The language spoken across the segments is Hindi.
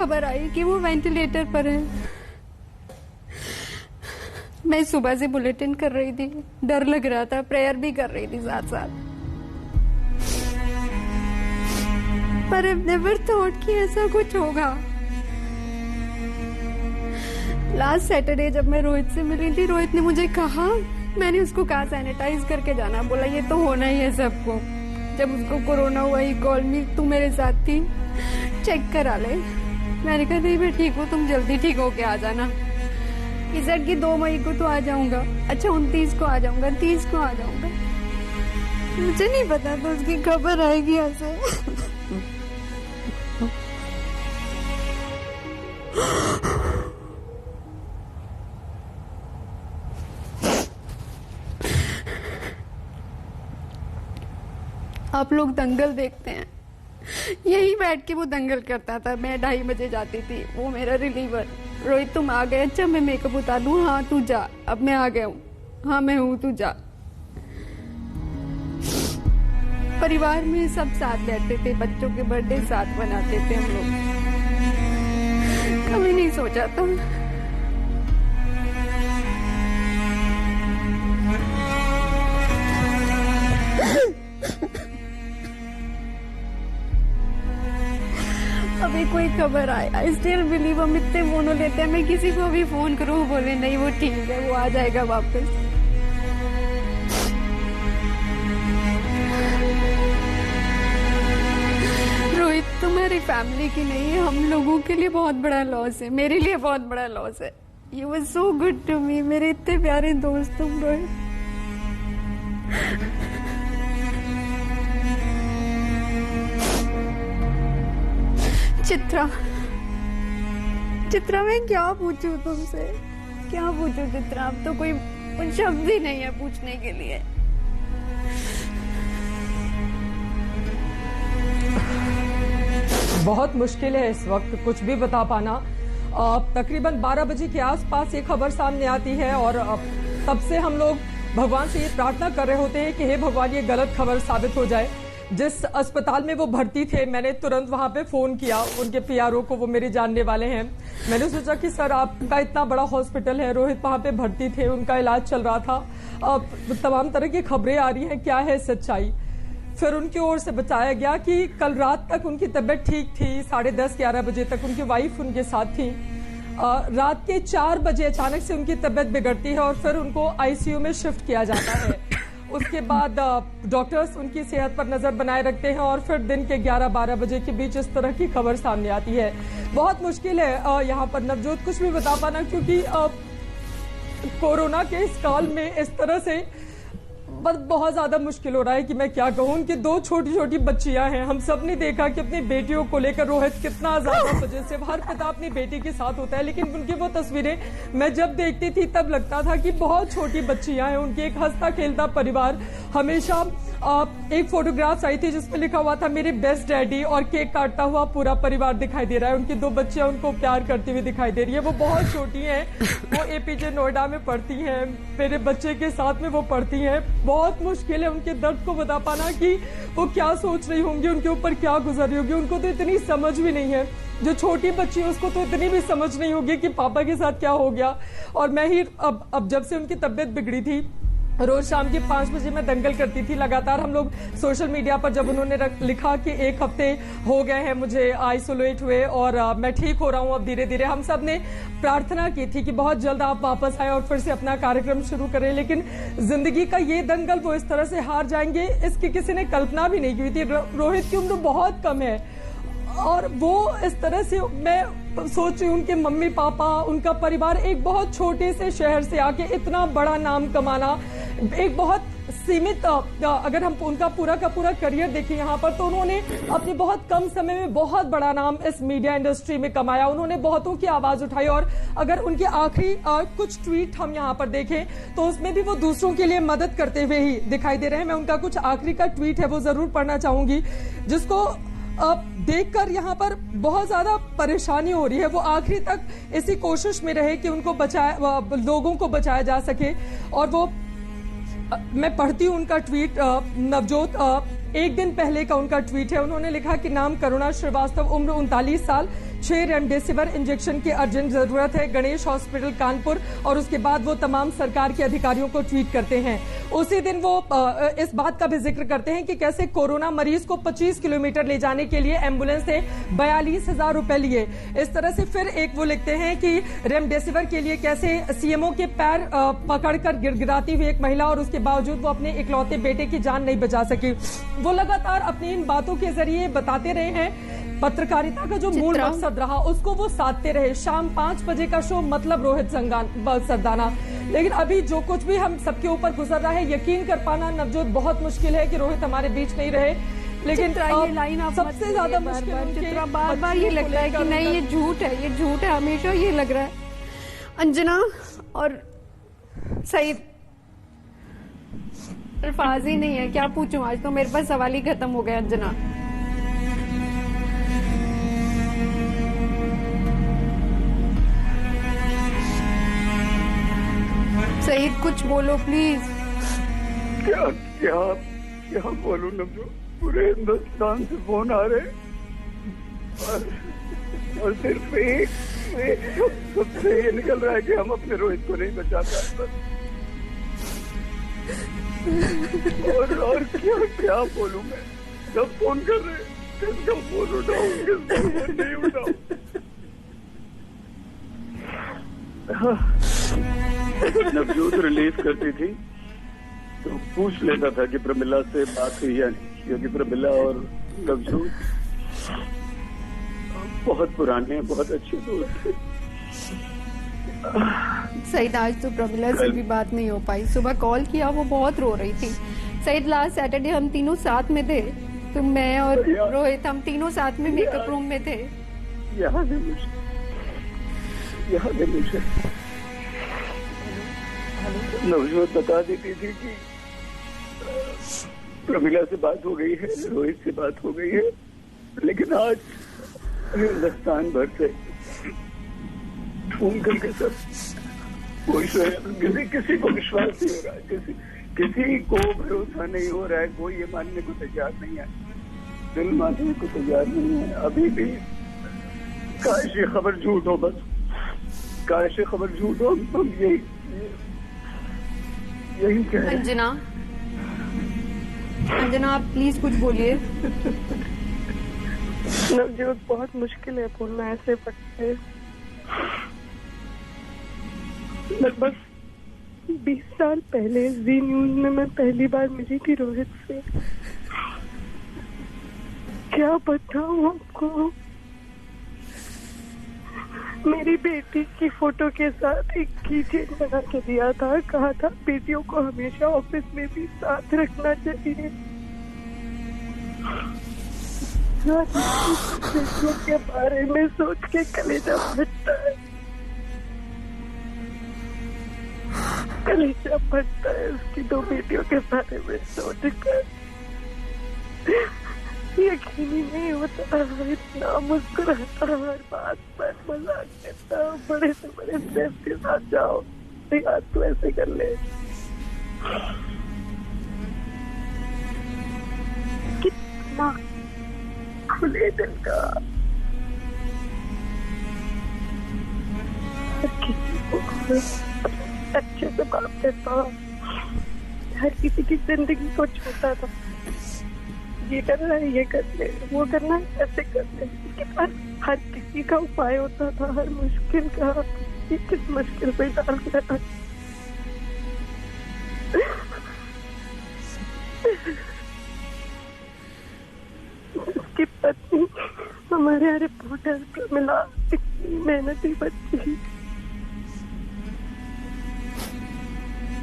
खबर आई कि वो वेंटिलेटर पर है। मैं सुबह से बुलेटिन कर रही थी, डर लग रहा था, प्रेयर भी कर रही थी साथ साथ, पर आई नेवर थॉट कि ऐसा कुछ होगा। लास्ट सैटरडे जब मैं रोहित से मिली थी, रोहित ने मुझे कहा, मैंने उसको कहा सैनिटाइज करके जाना, बोला ये तो होना ही है सबको। जब उसको कोरोना हुआ ही कॉल मी, तू मेरे साथ थी, चेक करा ले। मैंने कहा नहीं मैं ठीक हूँ, तुम जल्दी ठीक होके आ जाना। इजट की 2 मई को तो आ जाऊंगा, अच्छा 29 को आ जाऊंगा, 30 को आ जाऊंगा। मुझे नहीं पता तो उसकी खबर आएगी ऐसे। आप लोग दंगल देखते हैं, यही बैठ के वो दंगल करता था। मैं 2:30 बजे जाती थी, वो मेरा रिलीवर। रोहित तुम आ गए, अच्छा मैं मेकअप उतार दूं, हाँ तू जा, अब मैं आ गया हूँ, हाँ मैं हूँ तू जा। परिवार में सब साथ बैठते थे, बच्चों के बर्थडे साथ मनाते थे हम लोग। कभी नहीं सोचा था अभी कोई खबर आए। आई स्टिल बिलीव, हम इतने फोन लेते हैं, मैं किसी को भी फोन करूं बोले नहीं वो ठीक है, वो आ जाएगा वापस। रोहित तुम्हारी फैमिली की नहीं है, हम लोगों के लिए बहुत बड़ा लॉस है, मेरे लिए बहुत बड़ा लॉस है। You were so good to me, मेरे इतने प्यारे दोस्त तुम रोहित। चित्रा मैं क्या पूछूं तुमसे, क्या पूछूं चित्रा, अब तो कोई शब्द ही नहीं है पूछने के लिए। बहुत मुश्किल है इस वक्त कुछ भी बता पाना। तकरीबन 12 बजे के आसपास ये खबर सामने आती है और तब से हम लोग भगवान से ये प्रार्थना कर रहे होते हैं कि हे भगवान ये गलत खबर साबित हो जाए। जिस अस्पताल में वो भर्ती थे, मैंने तुरंत वहां पे फोन किया उनके पीआरओ को, वो मेरे जानने वाले हैं। मैंने सोचा कि सर आपका इतना बड़ा हॉस्पिटल है, रोहित वहां पे भर्ती थे, उनका इलाज चल रहा था, अब तमाम तरह की खबरें आ रही हैं, क्या है सच्चाई। फिर उनकी ओर से बताया गया कि कल रात तक उनकी तबीयत ठीक थी, 10:30-11 बजे तक उनकी वाइफ उनके साथ थी। रात के 4 बजे अचानक से उनकी तबीयत बिगड़ती है और फिर उनको आईसीयू में शिफ्ट किया जाता है। उसके बाद डॉक्टर्स उनकी सेहत पर नजर बनाए रखते हैं और फिर दिन के 11-12 बजे के बीच इस तरह की खबर सामने आती है। बहुत मुश्किल है यहाँ पर नवजोत कुछ भी बता पाना, क्योंकि कोरोना के इस काल में इस तरह से बहुत ज्यादा मुश्किल हो रहा है कि मैं क्या कहूँ। उनकी 2 छोटी छोटी बच्चियां हैं। हम सब ने देखा कि अपनी बेटियों को लेकर रोहित कितना ज्यादा पजेसिव, हर पिता अपनी बेटी के साथ होता है, लेकिन उनकी वो तस्वीरें मैं जब देखती थी तब लगता था कि बहुत छोटी बच्चियां हैं उनकी। एक हंसता खेलता परिवार, हमेशा एक फोटोग्राफ आई थी जिसमें लिखा हुआ था मेरे बेस्ट डैडी, और केक काटता हुआ पूरा परिवार दिखाई दे रहा है। उनकी 2 बच्चियां उनको प्यार करती हुई दिखाई दे रही है। वो बहुत छोटी हैं, वो एपीजे नोएडा में पढ़ती हैं, मेरे बच्चे के साथ में वो पढ़ती हैं। बहुत मुश्किल है उनके दर्द को बता पाना कि वो क्या सोच रही होंगी, उनके ऊपर क्या गुजर रही होगी। उनको तो इतनी समझ भी नहीं है, जो छोटी बच्ची है उसको तो इतनी भी समझ नहीं होगी कि पापा के साथ क्या हो गया। और मैं ही अब जब से उनकी तबीयत बिगड़ी थी, रोज शाम के 5 बजे मैं दंगल करती थी लगातार। हम लोग सोशल मीडिया पर जब उन्होंने लिखा कि 1 हफ्ते हो गए हैं मुझे आइसोलेट हुए और मैं ठीक हो रहा हूं अब धीरे धीरे, हम सब ने प्रार्थना की थी कि बहुत जल्द आप वापस आए और फिर से अपना कार्यक्रम शुरू करें। लेकिन जिंदगी का ये दंगल वो इस तरह से हार जाएंगे, इसकी किसी ने कल्पना भी नहीं की थी। रोहित की उम्र बहुत कम है और वो इस तरह से, मैं सोच रही हूँ उनके मम्मी पापा, उनका परिवार एक बहुत छोटे से शहर से आके इतना बड़ा नाम कमाना, एक बहुत सीमित, अगर हम उनका पूरा का पूरा करियर देखें यहाँ पर, तो उन्होंने अपने बहुत कम समय में बहुत बड़ा नाम इस मीडिया इंडस्ट्री में कमाया। उन्होंने बहुतों की आवाज उठाई और अगर उनके आखिरी कुछ ट्वीट हम यहाँ पर देखें तो उसमें भी वो दूसरों के लिए मदद करते हुए ही दिखाई दे रहे हैं। मैं उनका कुछ आखिरी का ट्वीट है वो जरूर पढ़ना चाहूंगी, जिसको देखकर यहाँ पर बहुत ज्यादा परेशानी हो रही है। वो आखिरी तक इसी कोशिश में रहे कि उनको लोगों को बचाया जा सके। और वो मैं पढ़ती हूँ उनका ट्वीट, नवजोत, 1 दिन पहले का उनका ट्वीट है। उन्होंने लिखा कि नाम करुणा श्रीवास्तव, उम्र 39 साल, 6 रेमडेसिविर इंजेक्शन की अर्जेंट जरूरत है। गणेश हॉस्पिटल कानपुर, और उसके बाद वो तमाम सरकार के अधिकारियों को ट्वीट करते हैं। उसी दिन वो इस बात का भी जिक्र करते हैं कि कैसे कोरोना मरीज को 25 किलोमीटर ले जाने के लिए एम्बुलेंस से 42,000 रुपए लिए। इस तरह से फिर एक वो लिखते हैं कि रेमडेसिविर के लिए कैसे सीएमओ के पैर पकड़कर गिड़गिड़ाती हुई एक महिला, और उसके बावजूद वो अपने इकलौते बेटे की जान नहीं बचा सकी। वो लगातार अपनी इन बातों के जरिए बताते रहे हैं पत्रकारिता का जो मूल मकसद रहा उसको वो साधते रहे। शाम 5 बजे का शो, मतलब रोहित सरदाना। लेकिन अभी जो कुछ भी हम सबके ऊपर गुजर रहा है, यकीन कर पाना नवजोत बहुत मुश्किल है कि रोहित हमारे बीच नहीं रहे। लेकिन ये लाइन आप सबसे ज्यादा मुश्किल चित्रा बार ये लगता है कि नहीं, ये झूठ है, ये झूठ है, हमेशा ये लग रहा है। अंजना और सईद, अल्फाज ही नहीं है, क्या पूछूं, आज तो मेरे पास सवाल ही खत्म हो गया। अंजना, सईद कुछ बोलो प्लीज। क्या क्या क्या बोलूं नवजोत, पूरे हिंदुस्तान से फोन आ रहे और सिर्फ एक सबसे ये निकल रहा है कि हम अपने रोहित को नहीं बचा पाए। और क्या क्या बोलूं मैं, जब फोन कर रहे किसका फोन उठाऊं, किसका फोन नहीं उठाऊं। नवजोत रिलीज करती थी तो पूछ लेता था कि प्रमिला से बात हुई या नहीं, क्योंकि प्रमिला और नवजोत बहुत पुराने, बहुत अच्छे दोस्त थे। सईद, आज तो प्रमिला से भी बात नहीं हो पाई। सुबह कॉल किया, वो बहुत रो रही थी। सईद, लास्ट सैटरडे हम तीनों साथ में थे, तो मैं और रोहित, हम तीनों साथ में मेकअप रूम में थे। याद है मुझे नवजोत बता देती थी कि प्रमिला से बात हो गई है, रोहित से बात हो गई है, लेकिन आज हिंदुस्तान भर से फोन करके सब किसी को विश्वास नहीं हो रहा है, किसी को भरोसा नहीं हो रहा है, कोई ये मानने को तैयार नहीं है, दिल मानने को तैयार नहीं है अभी भी। काश ये खबर झूठ हो, बस काश ये खबर झूठ हो। हम यही कह रहे हैं। अंजना आप प्लीज कुछ बोलिए। नवजोत, बहुत मुश्किल है बोलना ऐसे वक्त पे। लगभग 20 साल पहले जी न्यूज में मैं पहली बार मिली थी रोहित से। क्या बताऊं आपको, मेरी बेटी की फोटो के साथ एक कीचेन बना के दिया था, कहा था बेटियों को हमेशा ऑफिस में भी साथ रखना चाहिए। बेटियों के बारे में सोच के कलेजा फटता है, कलेजा फटता है उसकी 2 बेटियों के बारे में सोचकर। यकीन ही नहीं होता, इतना मुस्कुराता, हर बात पर मजाक करता, बड़े से बड़े स्टेप के साथ जाओ, यार तू ऐसे कर ले। कितना खुले दिल का, किसी को अच्छे से बात करता, हर किसी की जिंदगी को छूता था। ये करना है, ये कर ले, वो करना है, ऐसे कर ले। इसके पास हर किसी का उपाय होता था, हर मुश्किल का। ये किस मुश्किल पे डाल दिया। उसकी पत्नी हमारे रिपोर्टर प्रमिला इतनी मेहनती बच्ची,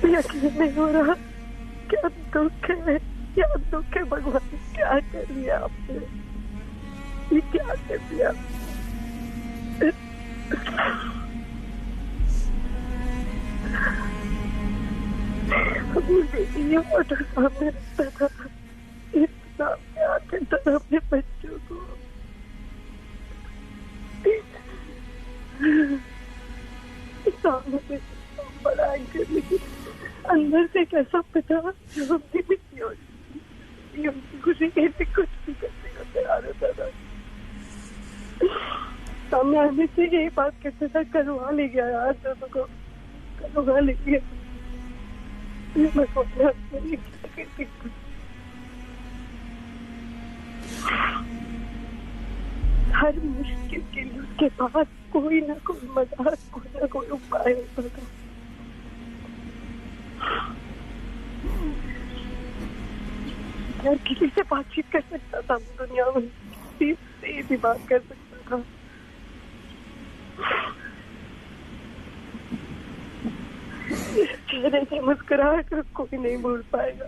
यकीन नहीं हो रहा। क्या दुख है, क्या दुख है भगवान, क्या कर दिया आपने, ये क्या कर दिया। अपनी बेटी ये फोटो सामने रखता था, इतना प्यार करता था अपने बच्चों को। सामने से बड़ा कर, लेकिन अंदर से कैसा पता जो अपनी बेटी हो, उनकी खुशी के लिए कुछ भी करने को तैयार होता था। सामने आने से यही बात कहते था, कल वहाँ ले गया यार दोनों को, कल वहाँ ले गया। मैं सोचना हर मुश्किल के लिए उसके पास कोई ना कोई मजाक, कोई ना कोई उपाय होता था। हर किसी से बातचीत कर सकता था दुनिया में, किसी से भी बात कर सकता था। चेहरे से मुस्कुराहट कोई नहीं भूल पाएगा।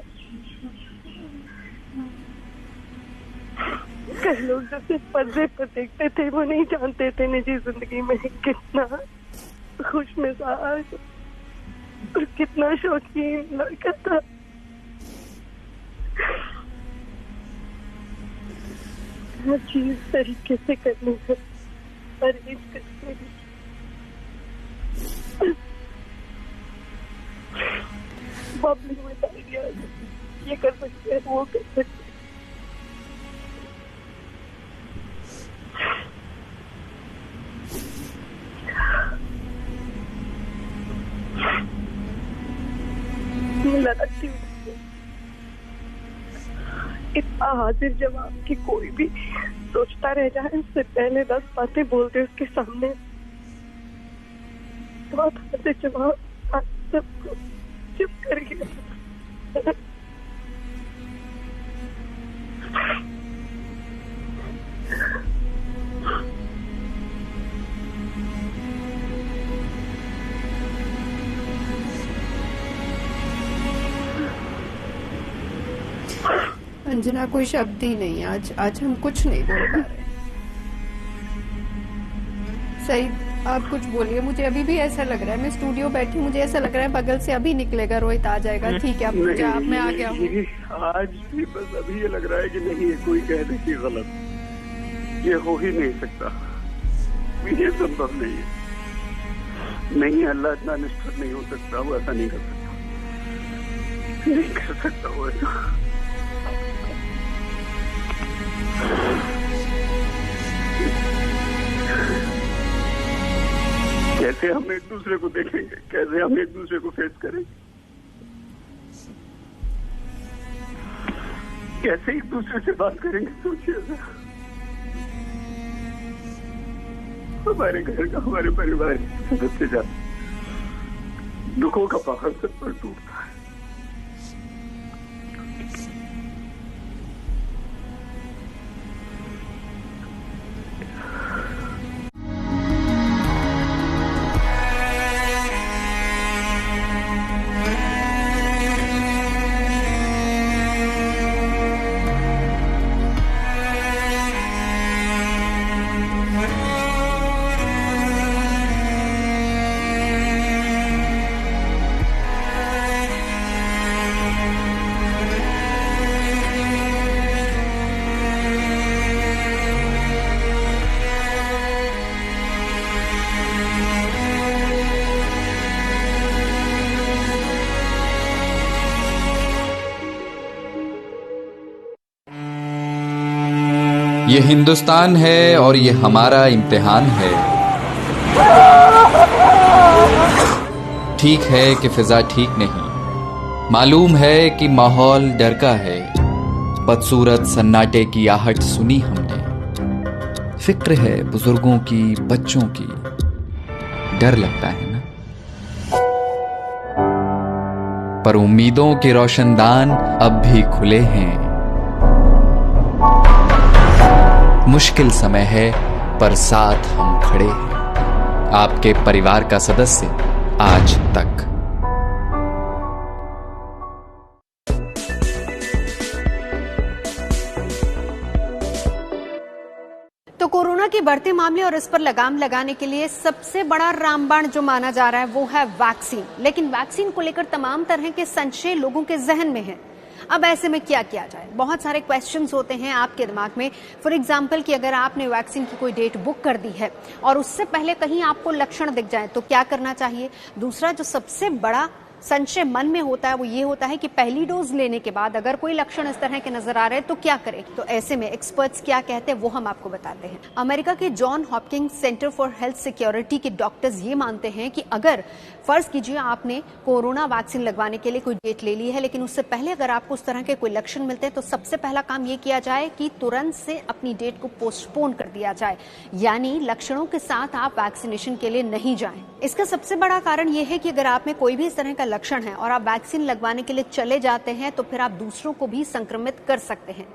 कई लोग जो सिर्फ पर्दे पर देखते थे वो नहीं जानते थे निजी जिंदगी में कितना खुश मिजाज और कितना शौकीन लड़का था। हर चीज तरीके से करने से परहेज करते हैं। बबलिंग में आइडिया ये कर सकते हैं, वो कर सकते हैं। लगती हूँ इतना हाजिर जवाब कि कोई भी सोचता रह जाए उससे पहले 10 बातें बोलते उसके सामने। बहुत हाजिर जवाब सबको चुप कर गया। अंजना कोई शब्द ही नहीं, आज हम कुछ नहीं बोल पा रहे। सही, आप कुछ बोलिए। मुझे अभी भी ऐसा लग रहा है, मैं स्टूडियो बैठी, मुझे ऐसा लग रहा है बगल से अभी निकलेगा रोहित, आ जाएगा। ठीक है, अब मैं आ गया हूँ। आज भी बस अभी ये लग रहा है कि नहीं, कोई कह दे कि गलत, ये हो ही नहीं सकता, ये संभव नहीं है। नहीं, अल्लाह इतना निष्ठुर नहीं हो सकता, वो ऐसा नहीं कर सकता, नहीं कर सकता वो ऐसा। कैसे हम एक दूसरे को देखेंगे, कैसे हम एक दूसरे को फेस करेंगे, कैसे एक दूसरे से बात करेंगे, सोचिए। हमारे घर का, हमारे परिवार के सदस्य जाते, दुखों का पहाड़ सब पर टूटता है। ये हिंदुस्तान है और ये हमारा इम्तिहान है। ठीक है कि फिजा ठीक नहीं, मालूम है कि माहौल डर का है। बदसूरत सन्नाटे की आहट सुनी हमने, फिक्र है बुजुर्गों की, बच्चों की, डर लगता है ना। पर उम्मीदों के रोशनदान अब भी खुले हैं। मुश्किल समय है पर साथ हम खड़े हैं, आपके परिवार का सदस्य आज तक। तो कोरोना के बढ़ते मामले और इस पर लगाम लगाने के लिए सबसे बड़ा रामबाण जो माना जा रहा है वो है वैक्सीन। लेकिन वैक्सीन को लेकर तमाम तरह के संशय लोगों के जहन में है। अब ऐसे में क्या किया जाए? बहुत सारे क्वेश्चंस होते हैं आपके दिमाग में। फॉर एग्जांपल कि अगर आपने वैक्सीन की कोई डेट बुक कर दी है और उससे पहले कहीं आपको लक्षण दिख जाए तो क्या करना चाहिए? दूसरा, जो सबसे बड़ा संशय मन में होता है वो ये होता है कि पहली डोज लेने के बाद अगर कोई लक्षण इस तरह के नजर आ रहे हैं तो क्या करें। तो ऐसे में एक्सपर्ट्स क्या कहते हैं वो हम आपको बताते हैं। अमेरिका के John Hopkins centre for health security के डॉक्टर्स ये मानते हैं कि अगर फर्ज कीजिए आपने कोरोना वैक्सीन लगवाने के लिए कोई डेट ले ली है, लेकिन उससे पहले अगर आपको उस तरह के कोई लक्षण मिलते हैं तो सबसे पहला काम ये किया जाए कि तुरंत से अपनी डेट को पोस्टपोन कर दिया जाए, यानी लक्षणों के साथ आप वैक्सीनेशन के लिए नहीं जाएं। इसका सबसे बड़ा कारण यह है कि अगर आप में कोई भी इस तरह का लक्षण है और आप वैक्सीन लगवाने के लिए चले जाते हैं तो फिर आप दूसरों को भी संक्रमित कर सकते हैं।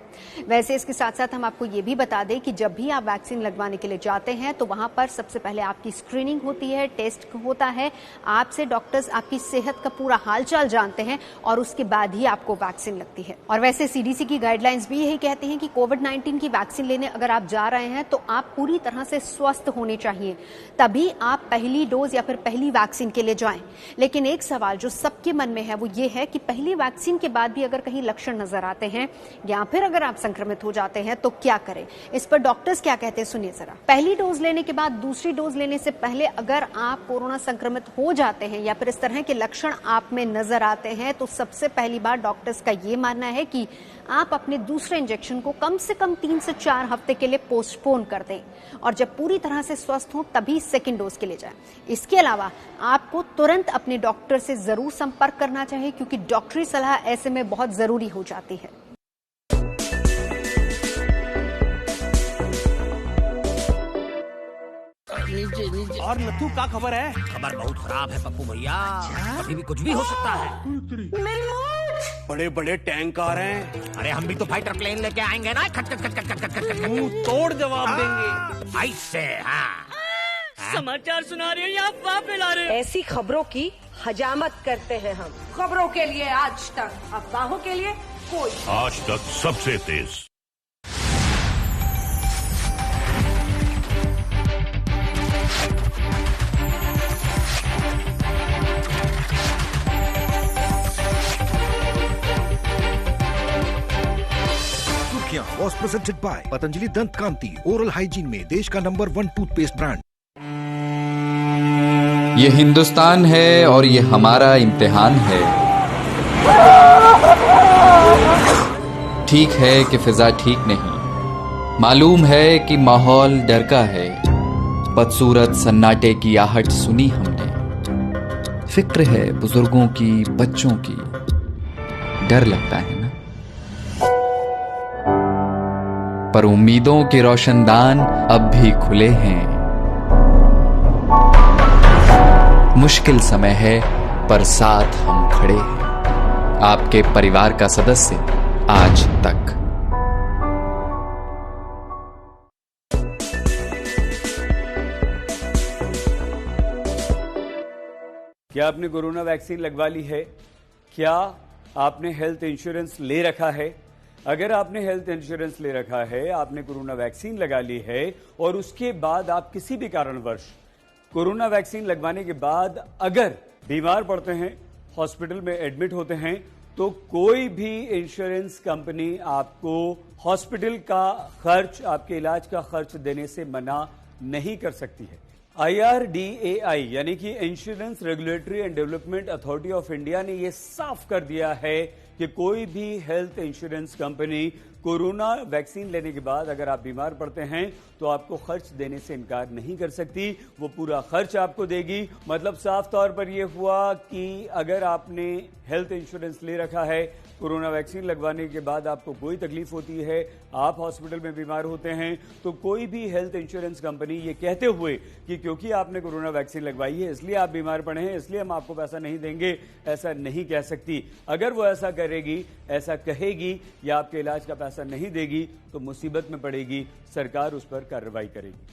वैसे इसके साथ साथ हम आपको ये भी बता दें कि जब भी आप वैक्सीन लगवाने के लिए जाते हैं तो वहां पर सबसे पहले आपकी स्क्रीनिंग होती है, टेस्ट होता है, आपसे डॉक्टर्स आपकी सेहत का पूरा हालचाल जानते हैं और उसके बाद ही आपको वैक्सीन लगती है। और वैसे सीडीसी की गाइडलाइंस भी यही कहती हैं कि कोविड-19 की वैक्सीन लेने अगर आप जा रहे हैं तो आप पूरी तरह से स्वस्थ होने चाहिए, तभी आप पहली डोज या फिर पहली वैक्सीन के लिए जाएं। लेकिन एक सवाल जो सबके मन में है वो ये है कि पहली वैक्सीन के बाद भी अगर कहीं लक्षण नजर आते हैं या फिर अगर आप संक्रमित हो जाते हैं तो क्या करें। इस पर डॉक्टर्स क्या कहते हैं सुनिए जरा। पहली डोज लेने के बाद दूसरी डोज लेने से पहले अगर आप कोरोना संक्रमित हो जाते हैं या फिर इस तरह के लक्षण आप में नजर आते हैं तो सबसे पहली बार डॉक्टर्स का ये मानना है कि आप अपने दूसरे इंजेक्शन को कम से कम 3 से 4 हफ्ते के लिए पोस्टपोन कर दें और जब पूरी तरह से स्वस्थ हो तभी सेकेंड डोज के लिए जाएं। इसके अलावा आपको तुरंत अपने डॉक्टर से जरूर संपर्क करना चाहिए क्योंकि डॉक्टरी सलाह ऐसे में बहुत जरूरी हो जाती है। और नथु क्या खबर है? खबर बहुत खराब है पप्पू भैया, अभी भी कुछ भी हो सकता है। बड़े बड़े टैंक आ रहे हैं। अरे हम भी तो फाइटर प्लेन लेके आएंगे ना, खट खट खट खट खट खट खट खट तोड़ जवाब देंगे ऐसे। हाँ समाचार सुना रहे हो या अफवाह फैला रहे हो? ऐसी खबरों की हजामत करते हैं हम। खबरों के लिए आज तक, अफवाहों के लिए कोई। आज तक सबसे तेज। was presented by पतंजलि दंत कांति ओरल हाइजीन में देश का नंबर 1 टूथपेस्ट ब्रांड। ये हिंदुस्तान है और ये हमारा इम्तिहान है। ठीक है कि फिजा ठीक नहीं, मालूम है कि माहौल डर का है। बदसूरत सन्नाटे की आहट सुनी हमने। फिक्र है बुजुर्गों की, बच्चों की, डर लगता है ना। पर उम्मीदों के रोशनदान अब भी खुले हैं। मुश्किल समय है पर साथ हम खड़े हैं, आपके परिवार का सदस्य आज तक। क्या आपने कोरोना वैक्सीन लगवा ली है? क्या आपने हेल्थ इंश्योरेंस ले रखा है? अगर आपने हेल्थ इंश्योरेंस ले रखा है, आपने कोरोना वैक्सीन लगा ली है और उसके बाद आप किसी भी कारणवश कोरोना वैक्सीन लगवाने के बाद अगर बीमार पड़ते हैं, हॉस्पिटल में एडमिट होते हैं, तो कोई भी इंश्योरेंस कंपनी आपको हॉस्पिटल का खर्च, आपके इलाज का खर्च देने से मना नहीं कर सकती है। IRDAI यानी कि insurance regulatory and development authority of India ने यह साफ कर दिया है कि कोई भी health insurance company corona vaccine लेने के बाद अगर आप बीमार पड़ते हैं तो आपको खर्च देने से इनकार नहीं कर सकती, वो पूरा खर्च आपको देगी। मतलब साफ तौर पर यह हुआ कि अगर आपने हेल्थ इंश्योरेंस ले रखा है, कोरोना वैक्सीन लगवाने के बाद आपको कोई तकलीफ होती है, आप हॉस्पिटल में बीमार होते हैं, तो कोई भी हेल्थ इंश्योरेंस कंपनी ये कहते हुए कि क्योंकि आपने कोरोना वैक्सीन लगवाई है इसलिए आप बीमार पड़े हैं इसलिए हम आपको पैसा नहीं देंगे, ऐसा नहीं कह सकती। अगर वो ऐसा करेगी, ऐसा कहेगी या आपके इलाज का पैसा नहीं देगी तो मुसीबत में पड़ेगी, सरकार उस पर कार्रवाई करेगी।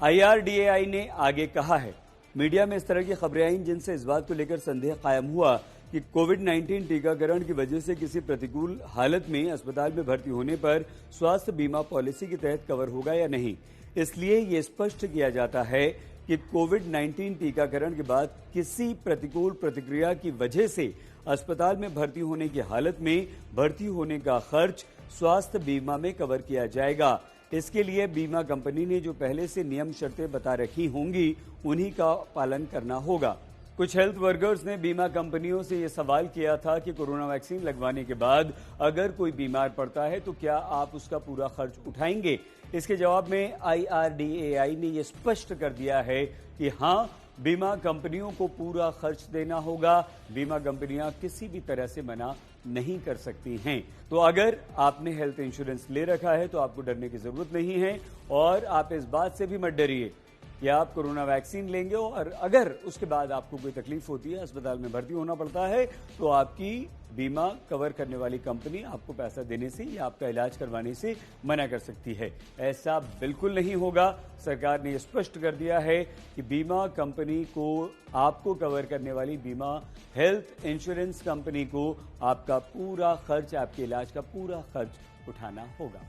IRDAI ने आगे कहा है, मीडिया में इस तरह की खबरें आई जिनसे इस बात को लेकर संदेह कायम हुआ कि कोविड-19 टीकाकरण की वजह से किसी प्रतिकूल हालत में अस्पताल में भर्ती होने पर स्वास्थ्य बीमा पॉलिसी के तहत कवर होगा या नहीं। इसलिए यह स्पष्ट किया जाता है कि कोविड-19 टीकाकरण के बाद किसी प्रतिकूल प्रतिक्रिया की वजह से अस्पताल में भर्ती होने की हालत में भर्ती होने का खर्च स्वास्थ्य बीमा में कवर किया जाएगा। इसके लिए बीमा कंपनी ने जो पहले से नियम शर्तें बता रखी होंगी उन्हीं का पालन करना होगा। कुछ हेल्थ वर्कर्स ने बीमा कंपनियों से यह सवाल किया था कि कोरोना वैक्सीन लगवाने के बाद अगर कोई बीमार पड़ता है तो क्या आप उसका पूरा खर्च उठाएंगे। इसके जवाब में IRDAI ने यह स्पष्ट कर दिया है कि हां, बीमा कंपनियों को पूरा खर्च देना होगा। बीमा कंपनियां किसी भी तरह से मना नहीं कर सकती हैं। तो अगर आपने हेल्थ इंश्योरेंस ले रखा है तो आपको डरने की जरूरत नहीं है और आप इस बात से भी मत डरिए कि आप कोरोना वैक्सीन लेंगे और अगर उसके बाद आपको कोई तकलीफ होती है, अस्पताल में भर्ती होना पड़ता है, तो आपकी बीमा कवर करने वाली कंपनी आपको पैसा देने से या आपका इलाज करवाने से मना कर सकती है। ऐसा बिल्कुल नहीं होगा। सरकार ने स्पष्ट कर दिया है कि बीमा कंपनी को, आपको कवर करने वाली बीमा हेल्थ इंश्योरेंस कंपनी को आपका पूरा खर्च, आपके इलाज का पूरा खर्च उठाना होगा।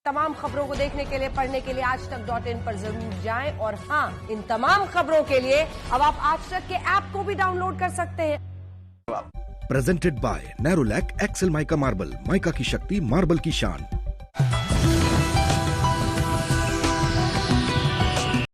तमाम खबरों को देखने के लिए, पढ़ने के लिए आजतक.in पर जरूर जाएं। और हाँ, इन तमाम खबरों के लिए अब आप आज तक के ऐप को भी डाउनलोड कर सकते हैं। Presented by Nerolac Excel Mica Marble, Mica की शक्ति, मार्बल की शान।